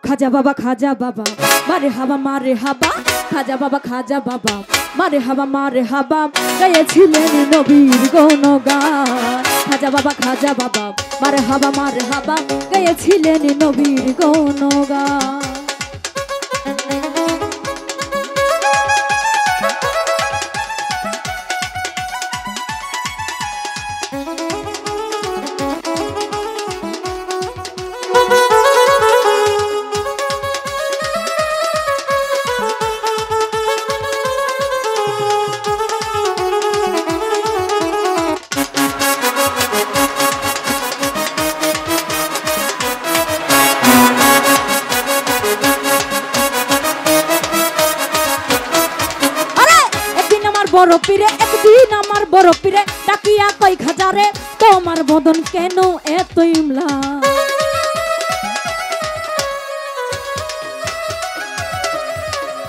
খাজা বাবা মারে হাবা খাজা বাবা মারে হাবা গাইছিলেন নবীর গুণগান। খাজা বাবা মারে হাবা গাইছিলেন নবীর গুণগান। একদিন আমার বড় পীরে ডাকিয়া কই খাজারে তোমার বদন কেন এত ইমলা।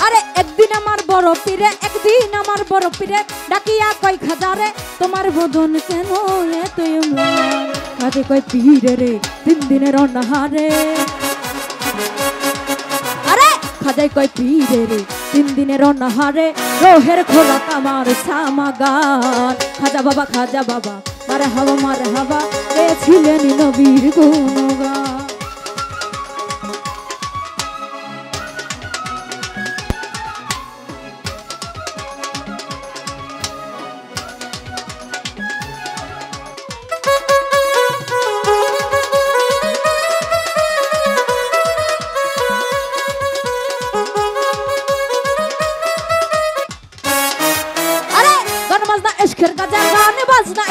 আরে একদিন আমার বড় পীরে ডাকিয়া কই খাজারে তোমার বদন কেন এত ইমলা। কাজে কই পীরে রে 3 দিনের অনাহারে। আরে খাজাই কই পীরে রে 3 দিনের অনাহারে রোহের খোরাক আমার সামাগান। খাজা বাবা মারে হাবা গেছিলেন নবীর গুণগান।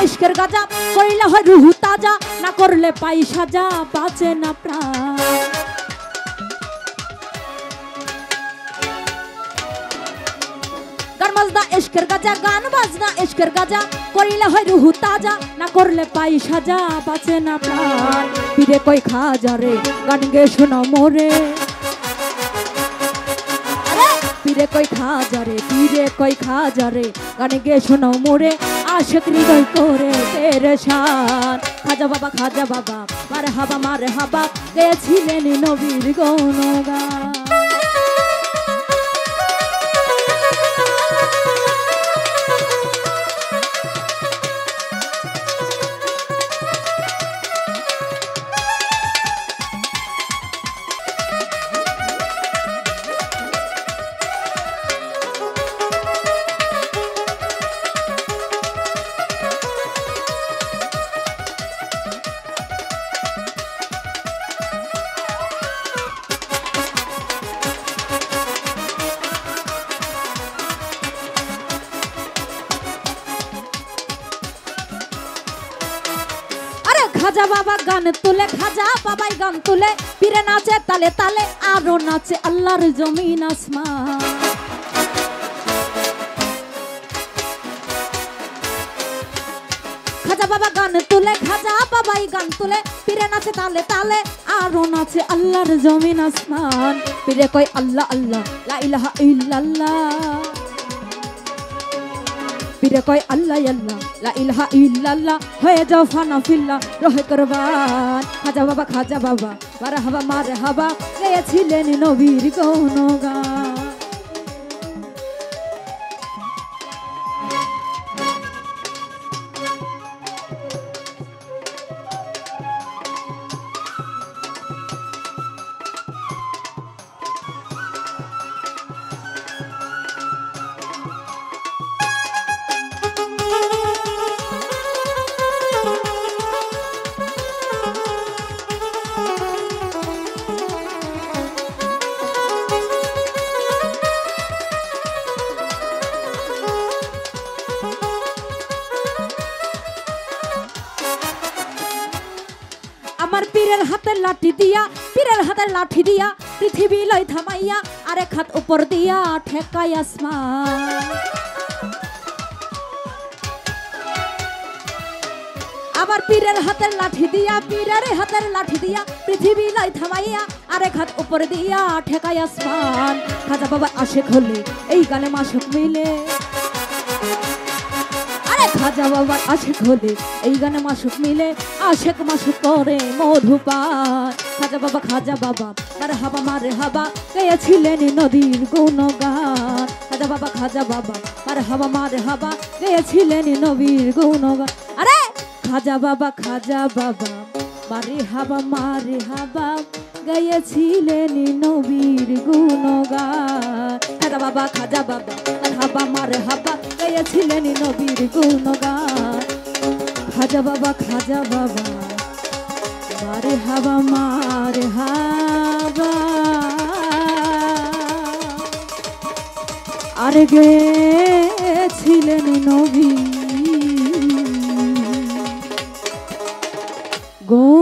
इश्केर गाजा कइला হয় रूह ताजा ना करले पाई साजा बाঁচে ना प्राण। गान बाजना इश्केर गाजा कइला হয় रूह ताजा ना करले पाई साजा बाঁচে ना प्राण। पीरे कई खाजा रे गान गे शोना मोरे। पीरे कई खाजा रे गान गे शोना मोरे आशिक हृदय करे तेरे शान। खाजा बाबा मारे हाबा গেছিলেন নবীর গুণগান। খাজা বাবা গান তুলে খাজা বাবাই গান তুলে পীরে নাচে তালে তালে আরো নাচে আল্লাহর জমিন আসমান। খাজা বাবা গান তুলে খাজা বাবাই গান তুলে পীরে নাচে তালে তালে আরো নাচে আল্লাহর জমিন আসমান। পীরে কই আল্লাহ আল্লাহ লা ইলাহা ইল্লাল্লাহ। पीरे कोई अल्लाह अल्लाह ला इलाहा इल्लल्लाह होए जाओ फाना फिल्ला रहे कुर्बान। खाजा बाबा मारे हाबा গেছিলেন নবীর গুণগান। আমার পীরের হাতের লাঠি দিয়া পৃথিবী লয় থামাইয়া আরেক হাত উপর দিয়া ঠেকাই আসমান। আমার পীরের হাতের লাঠি দিয়া পৃথিবী লয় থামাইয়া আরেক হাত উপর দিয়া ঠেকাই আসমান। খাজা বাবা আশিক হলে এই গানে মাশক মিলে। খাজা বাবার আশেক হলে এই গানে মাসুক মিলে আশেক মাসুক করে মধুপান খাজা বাবা মারে হাবা গেয়েছিলেন নদীর গুণগান খাজা বাবা মারে হাবা গেয়েছিলেন নবীর গুণগান আরে খাজা বাবা মারে হাবা গেয়েছিলেন নবীর গুণগান খাজা বাবা মারে হাবা গেয়েছিলেন নবীর গুণগান খাজা বাবা মারে হাবা আর গেছিলেন নবী গো